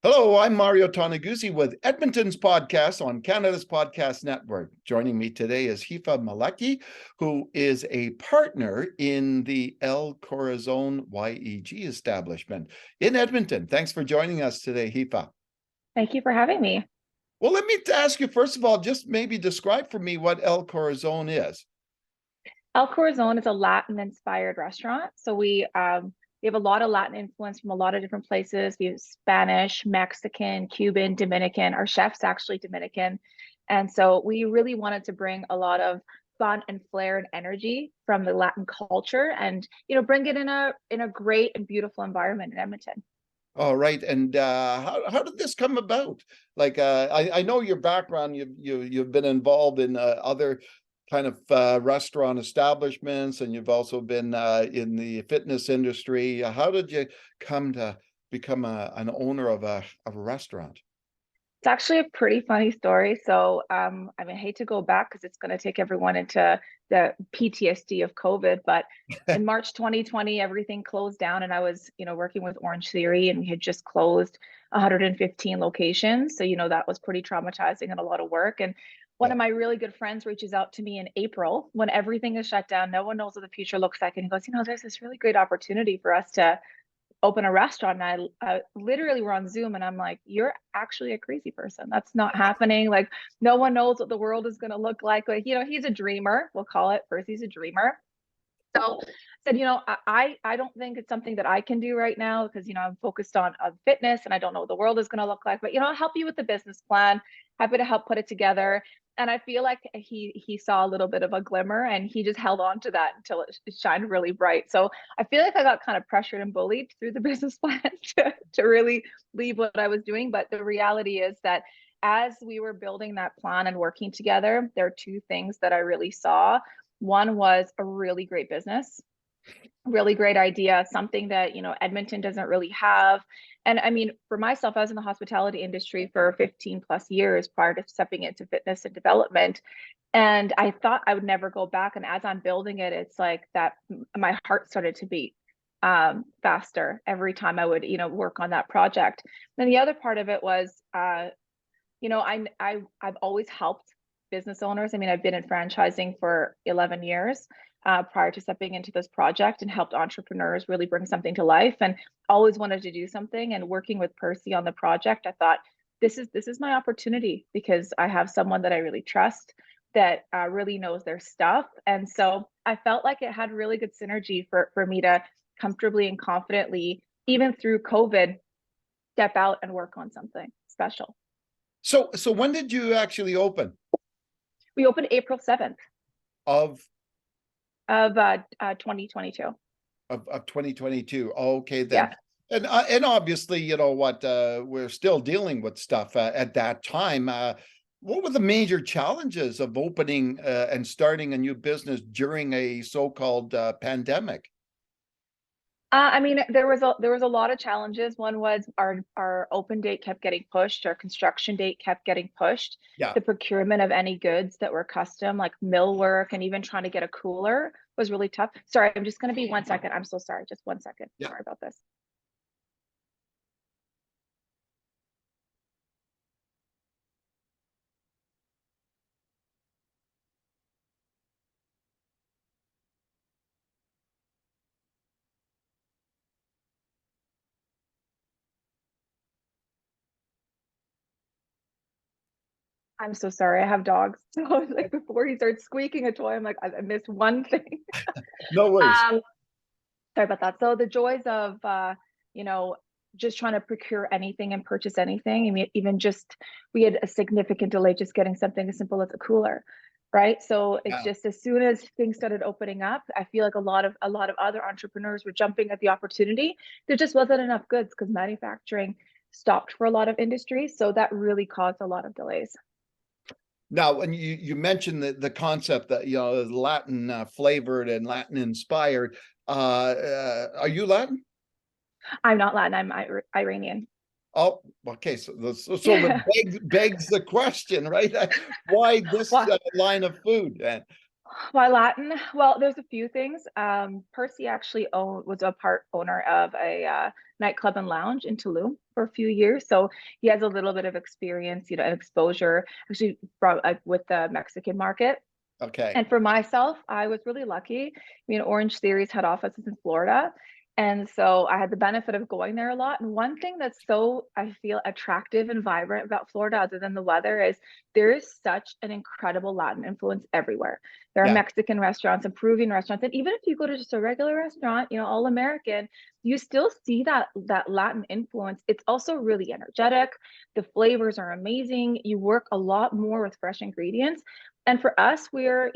Hello, I'm Mario Toneguzzi with Edmonton's podcast on Canada's Podcast Network. Joining me today is Hifa Maleki, who is a partner in the El Corazon YEG establishment in Edmonton. Thanks for joining us today, Hifa. Thank you for having me. Well, let me ask you, first of all, just maybe describe for me what El Corazon is. El Corazon is a Latin-inspired restaurant. So we have a lot of Latin influence from a lot of different places. We have Spanish, Mexican, Cuban, Dominican. Our chef's actually Dominican. And so we really wanted to bring a lot of fun and flair and energy from the Latin culture and, bring it in a great and beautiful environment in Edmonton. All right, and how did this come about? Like, I know your background. You've been involved in other kind of restaurant establishments, and you've also been in the fitness industry. How did you come to become an owner of a restaurant? It's actually a pretty funny story. So, I hate to go back because it's going to take everyone into the PTSD of COVID. But in March 2020, everything closed down, and I was, working with Orangetheory, and we had just closed 115 locations. So, that was pretty traumatizing and a lot of work. And one Yeah. of my really good friends reaches out to me in April when everything is shut down. No one knows what the future looks like, and he goes, there's this really great opportunity for us to open a restaurant. And I literally were on Zoom and I'm like, you're actually a crazy person. That's not happening. Like, no one knows what the world is going to look like. Like, he's a dreamer. We'll call it first. He's a dreamer. So I said, I don't think it's something that I can do right now because, I'm focused on fitness and I don't know what the world is going to look like. But, I'll help you with the business plan. Happy to help put it together. And I feel like he saw a little bit of a glimmer and he just held on to that until it shined really bright. So I feel like I got kind of pressured and bullied through the business plan to really leave what I was doing. But the reality is that as we were building that plan and working together, there are two things that I really saw. One was a really great business, really great idea, something that, Edmonton doesn't really have. And I mean, for myself, I was in the hospitality industry for 15 plus years prior to stepping into fitness and development. And I thought I would never go back. And as I'm building it, it's like that my heart started to beat faster every time I would, work on that project. Then the other part of it was, I've always helped business owners. I mean, I've been in franchising for 11 years prior to stepping into this project and helped entrepreneurs really bring something to life and always wanted to do something. And working with Percy on the project, I thought this is my opportunity because I have someone that I really trust that really knows their stuff. And so I felt like it had really good synergy for me to comfortably and confidently, even through COVID, step out and work on something special. So when did you actually open? We opened April 7th Of of 2022. of 2022. Okay, then. Yeah. And obviously, you know what, we're still dealing with stuff at that time. What were the major challenges of opening and starting a new business during a so-called pandemic? I mean, there was a lot of challenges. One was our open date kept getting pushed, our construction date kept getting pushed. Yeah. The procurement of any goods that were custom, like millwork, and even trying to get a cooler was really tough. Sorry, I'm just going to be 1 second. I'm so sorry. Just 1 second. Yeah. Sorry about this. I'm so sorry. I have dogs. So I was like, before he starts squeaking a toy, I'm like, I missed one thing. No worries. Um, Sorry about that. So the joys of you know, just trying to procure anything and purchase anything. I mean, even just we had a significant delay just getting something as simple as a cooler, right? So it's Yeah. just as soon as things started opening up, I feel like a lot of other entrepreneurs were jumping at the opportunity. There just wasn't enough goods because manufacturing stopped for a lot of industries. So that really caused a lot of delays. Now, when you mentioned the concept that, you know, Latin flavored and Latin inspired, are you Latin? I'm not Latin, I'm Iranian. Oh, okay. So Yeah. it begs the question, right? Why this Well, line of food then? Why Latin? Well, there's a few things. Percy actually was a part owner of a nightclub and lounge in Tulum for a few years, so he has a little bit of experience, and exposure actually from with the Mexican market. Okay. And for myself, I was really lucky. I mean, Orangetheory's head office is in Florida. And so I had the benefit of going there a lot. And one thing that's so, I feel, attractive and vibrant about Florida, other than the weather, is there is such an incredible Latin influence everywhere. There are Yeah. Mexican restaurants and Peruvian restaurants. And even if you go to just a regular restaurant, all American, you still see that Latin influence. It's also really energetic. The flavors are amazing. You work a lot more with fresh ingredients. And for us, we're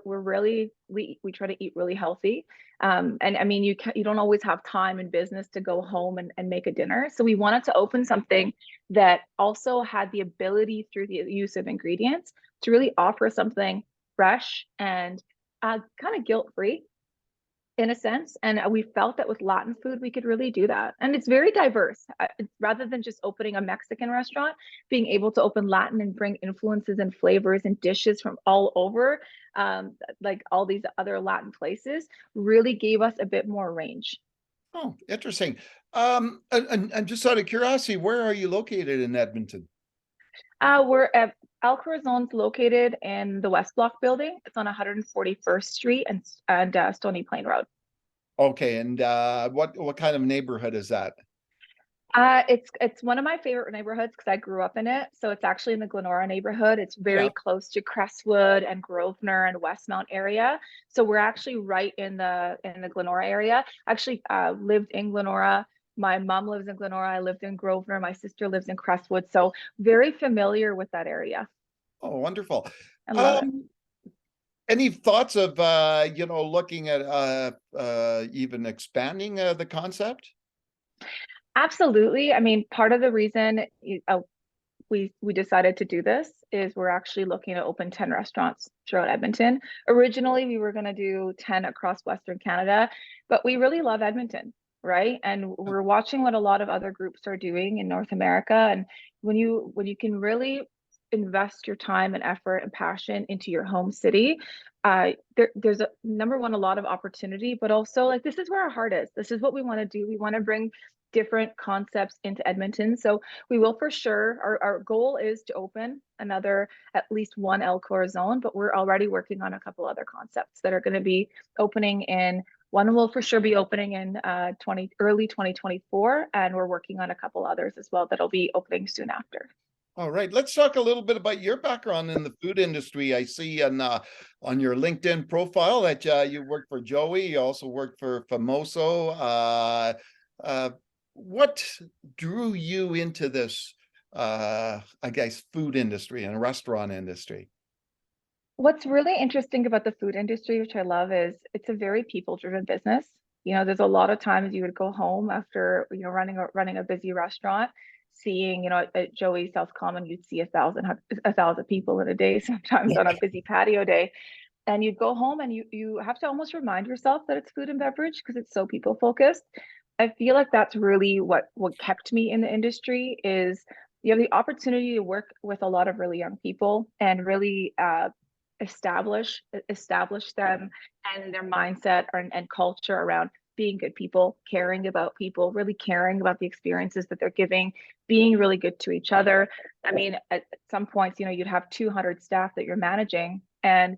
really, we try to eat really healthy. And I mean, you don't always have time in business to go home and make a dinner. So we wanted to open something that also had the ability, through the use of ingredients, to really offer something fresh and kind of guilt-free in a sense. And we felt that with Latin food, we could really do that. And it's very diverse. Rather than just opening a Mexican restaurant, being able to open Latin and bring influences and flavors and dishes from all over, like all these other Latin places, really gave us a bit more range. Oh, interesting. And just out of curiosity, where are you located in Edmonton? We're at El Corazon's located in the West Block building. It's on 141st Street and Stony Plain Road. Okay, and what kind of neighborhood is that? It's one of my favorite neighborhoods because I grew up in it. So it's actually in the Glenora neighborhood. It's very Yeah. close to Crestwood and Grosvenor and Westmount area. So we're actually right in the Glenora area. I actually lived in Glenora. My mom lives in Glenora. I lived in Grosvenor. My sister lives in Crestwood. So very familiar with that area. Oh, wonderful. I love it. Um, any thoughts of looking at even expanding the concept? Absolutely. I mean, part of the reason we decided to do this is we're actually looking to open 10 restaurants throughout Edmonton. Originally, we were going to do 10 across Western Canada, but we really love Edmonton, right? And we're watching what a lot of other groups are doing in North America. And when you can really invest your time and effort and passion into your home city, there's a number one, a lot of opportunity, but also like this is where our heart is. This is what we want to do. We want to bring different concepts into Edmonton. So we will for sure. Our goal is to open another, at least one El Corazon, but we're already working on a couple other concepts that are going to be opening in. One will for sure be opening in early 2024, and we're working on a couple others as well that'll be opening soon after. All right, let's talk a little bit about your background in the food industry. I see on your LinkedIn profile that you worked for Joey. You also worked for Famoso. Uh, what drew you into this, I guess, food industry and restaurant industry? What's really interesting about the food industry, which I love, is it's a very people-driven business. There's a lot of times you would go home after, running a busy restaurant, seeing, at Joey South Common, you'd see a thousand people in a day, sometimes on a busy patio day. And you'd go home and you have to almost remind yourself that it's food and beverage because it's so people focused. I feel like that's really what kept me in the industry is you have the opportunity to work with a lot of really young people and really establish them and their mindset and culture around being good people, caring about people, really caring about the experiences that they're giving, being really good to each other. I mean, at some points, you'd have 200 staff that you're managing, and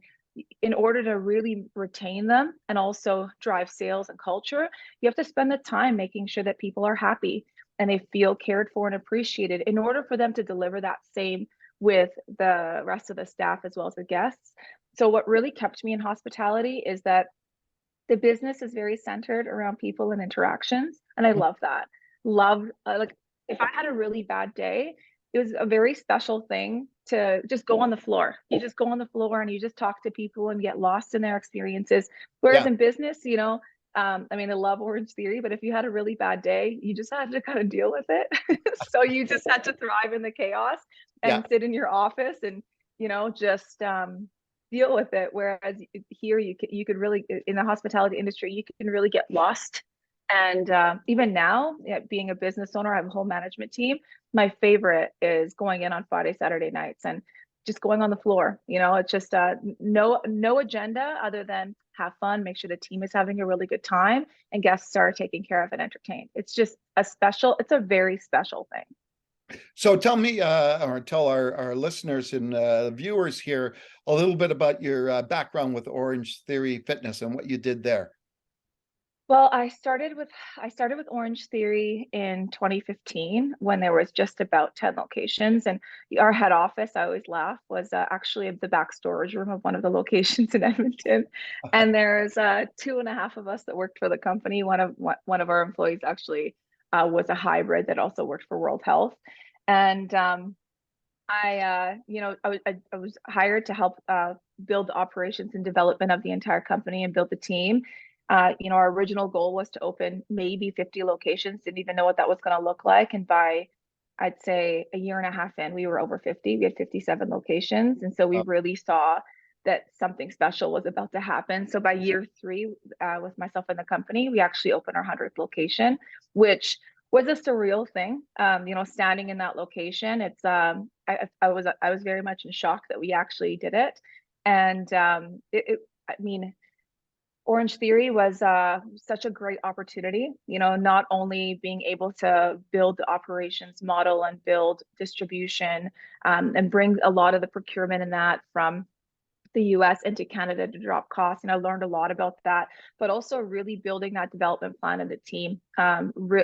in order to really retain them and also drive sales and culture, you have to spend the time making sure that people are happy and they feel cared for and appreciated in order for them to deliver that same with the rest of the staff as well as the guests. So what really kept me in hospitality is that the business is very centered around people and interactions, and I love that. Love like if I had a really bad day, it was a very special thing to just go on the floor. You just go on the floor and you just talk to people and get lost in their experiences. Whereas Yeah, in business, I mean, I love Orangetheory, but if you had a really bad day, you just had to kind of deal with it. So you just had to thrive in the chaos yeah. and sit in your office and, just deal with it. Whereas here, you could really, in the hospitality industry, you can really get lost. And even now, being a business owner, I have a whole management team. My favorite is going in on Friday, Saturday nights and just going on the floor. It's just no agenda other than have fun, make sure the team is having a really good time, and guests are taken care of and entertained. It's just it's a very special thing. So tell me, or tell our listeners and viewers here a little bit about your background with Orangetheory Fitness and what you did there. Well, I started with Orangetheory in 2015 when there was just about 10 locations, and our head office, I always laugh, was actually the back storage room of one of the locations in Edmonton. And there's 2.5 of us that worked for the company. One of our employees actually was a hybrid that also worked for World Health, and I was hired to help build the operations and development of the entire company and build the team. Our original goal was to open maybe 50 locations, didn't even know what that was going to look like. And by, I'd say, a year and a half in, we were over 50. We had 57 locations. And so we really saw that something special was about to happen. So by year 3, with myself and the company, we actually opened our 100th location, which was a surreal thing. Standing in that location, it's I was very much in shock that we actually did it. And Orangetheory was such a great opportunity, not only being able to build the operations model and build distribution, and bring a lot of the procurement in that from the US into Canada to drop costs. And I learned a lot about that, but also really building that development plan of the team. We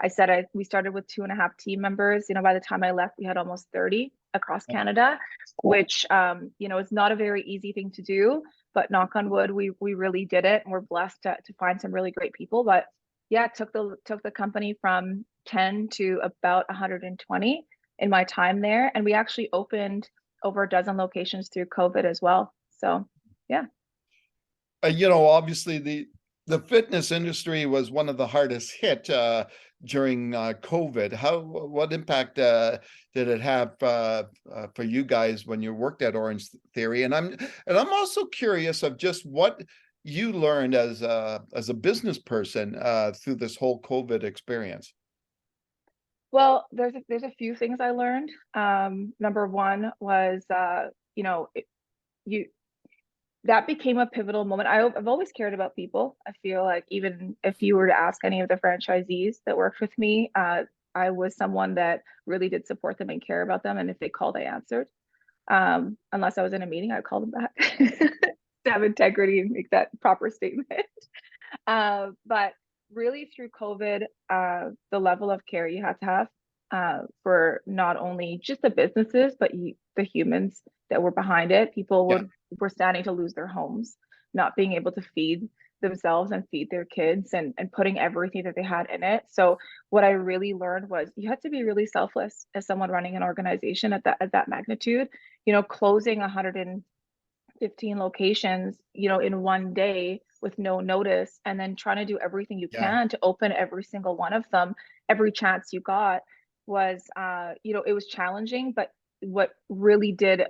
started with 2.5 team members. By the time I left, we had almost 30 across Canada, which, is not a very easy thing to do, but knock on wood, we really did it. And we're blessed to find some really great people. But yeah, it took the company from 10 to about 120 in my time there. And we actually opened over a dozen locations through COVID as well. So, yeah. Obviously the fitness industry was one of the hardest hit during COVID. What impact did it have for you guys when you worked at Orangetheory? And I'm also curious of just what you learned as a business person through this whole COVID experience. Well, there's a few things I learned. Number one was, that became a pivotal moment. I've always cared about people. I feel like even if you were to ask any of the franchisees that worked with me, I was someone that really did support them and care about them. And if they called, I answered. Unless I was in a meeting, I'd call them back to have integrity and make that proper statement. But really through COVID, the level of care you had to have for not only just the businesses, but the humans that were behind it. People were starting to lose their homes, not being able to feed themselves and feed their kids, and putting everything that they had in it. So what I really learned was you had to be really selfless as someone running an organization at that magnitude. Closing 115 locations, in one day with no notice, and then trying to do everything you can to open every single one of them, every chance you got was, it was challenging. But what really did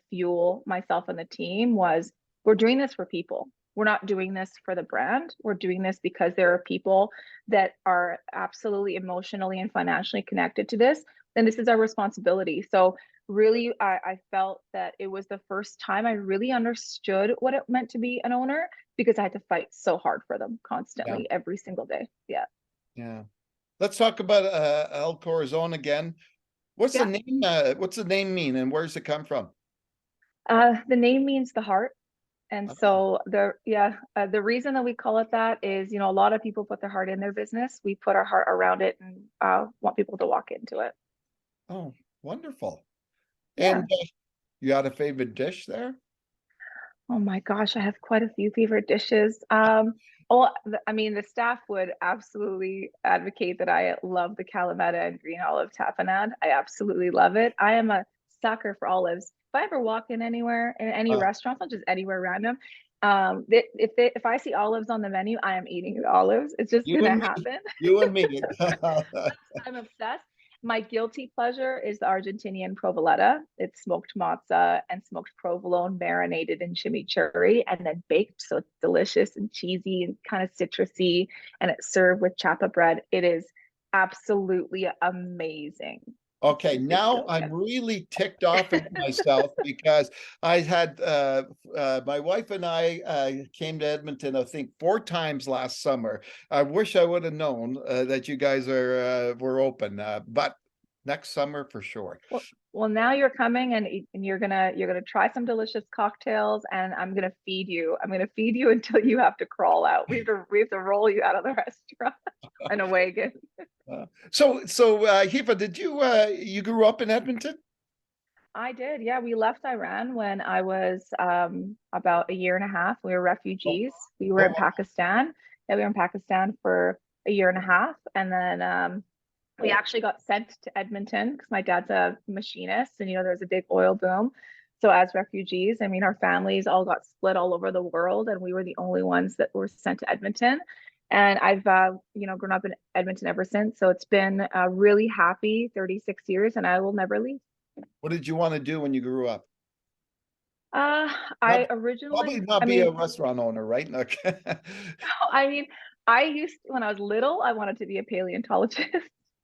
fuel myself and the team was, we're doing this for people. We're not doing this for the brand. We're doing this because there are people that are absolutely emotionally and financially connected to this. And this is our responsibility. So really, I felt that it was the first time I really understood what it meant to be an owner, because I had to fight so hard for them constantly every single day. Yeah. Let's talk about El Corazon again. What's the name? What's the name mean, and where does it come from? The name means the heart. And so the reason that we call it that is, a lot of people put their heart in their business. We put our heart around it and want people to walk into it. Oh, wonderful. Yeah. And you got a favorite dish there? Oh my gosh, I have quite a few favorite dishes. The staff would absolutely advocate that I love the Kalamata and green olive tapenade. I absolutely love it. I am a sucker for olives. If I ever walk in anywhere, in any restaurant, not just anywhere random, if I see olives on the menu, I am eating the olives. It's just gonna happen. You and me. I'm obsessed. My guilty pleasure is the Argentinian provoleta. It's smoked mozza and smoked provolone marinated in chimichurri and then baked. So it's delicious and cheesy and kind of citrusy, and it's served with chapa bread. It is absolutely amazing. Okay, Big now deal. I'm Yeah. really ticked off at myself because I had my wife and I came to Edmonton, I think 4 times last summer. I wish I would have known that you guys were open, but next summer for sure. Well, now you're coming and you're gonna try some delicious cocktails, and I'm gonna feed you. I'm gonna feed you until you have to crawl out. We have to roll you out of the restaurant in a wagon. So Hifa, did you grew up in Edmonton? I did, yeah. We left Iran when I was about a year and a half. We were Oh, refugees. We were in oh, Pakistan. Yeah, we were in Pakistan for a year and a half, and then we actually got sent to Edmonton because my dad's a machinist, and there's a big oil boom. So as refugees, I mean, our families all got split all over the world, and we were the only ones that were sent to Edmonton. And I've grown up in Edmonton ever since. So it's been a really happy 36 years, and I will never leave. what did you want to do when you grew up? Uh, Not I originally, Probably not I be a mean, restaurant owner, right? Okay. I mean, I used when I was little, I wanted to be a paleontologist.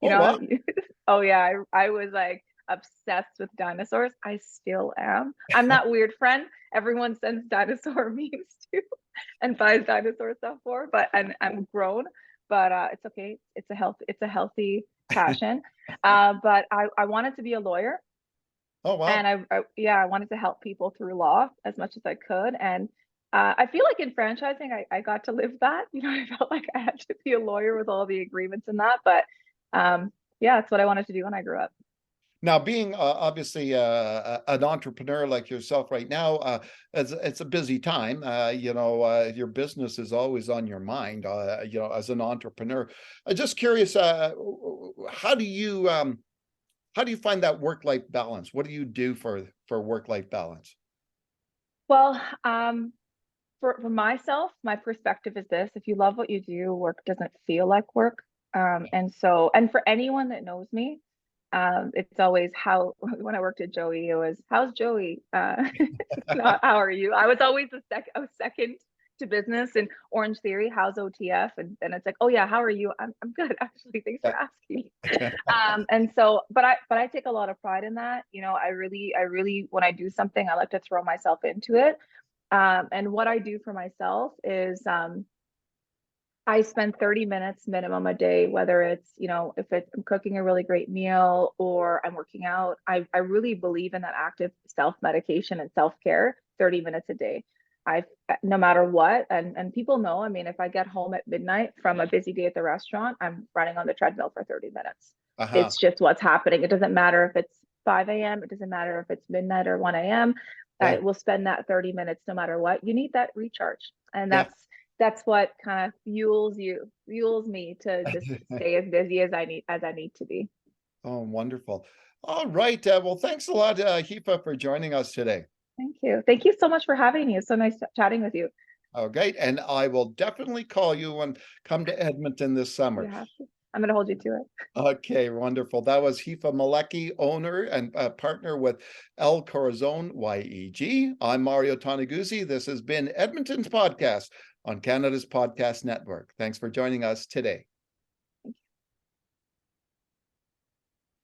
You Oh know, wow. oh yeah, I was like obsessed with dinosaurs. I still am. I'm that weird friend everyone sends dinosaur memes to and buys dinosaur stuff for, but and I'm grown, but it's okay. It's a healthy passion. But I wanted to be a lawyer. Oh wow. And yeah, I wanted to help people through law as much as I could. And I feel like in franchising, I got to live that. I felt like I had to be a lawyer with all the agreements and that. But yeah, it's what I wanted to do when I grew up. Now, being obviously an entrepreneur like yourself right now, it's a busy time. Your business is always on your mind. As an entrepreneur, I'm just curious. How do you find that work-life balance? What do you do for work-life balance? Well, for myself, my perspective is this: if you love what you do, work doesn't feel like work. And for anyone that knows me, it's always how when I worked at Joey, it was how's Joey? Not how are you? I was always a second to business and Orangetheory, how's OTF? And then it's like, oh yeah, how are you? I'm good actually. Thanks for asking. And so, but I take a lot of pride in that. I really when I do something, I like to throw myself into it. And what I do for myself is I spend 30 minutes minimum a day, whether it's, if I'm cooking a really great meal or I'm working out. I really believe in that active self-medication and self-care, 30 minutes a day. I No matter what, and people know, I mean, if I get home at midnight from a busy day at the restaurant, I'm running on the treadmill for 30 minutes. Uh-huh. It's just what's happening. It doesn't matter if it's 5 a.m., it doesn't matter if it's midnight or 1 a.m. Yeah. We'll spend that 30 minutes no matter what. You need that recharge. And Yeah. that's what kind of fuels me to just stay as busy as I need to be. Oh, wonderful. All right. Well, thanks a lot, Hifa, for joining us today. Thank you so much for having me. It's so nice chatting with you. Okay. And I will definitely call you when come to Edmonton this You summer. have to. I'm going to hold you to it. Okay, wonderful. That was Hifa Maleki, owner and partner with El Corazon YEG. I'm Mario Toneguzzi. This has been Edmonton's podcast on Canada's Podcast Network. Thanks for joining us today.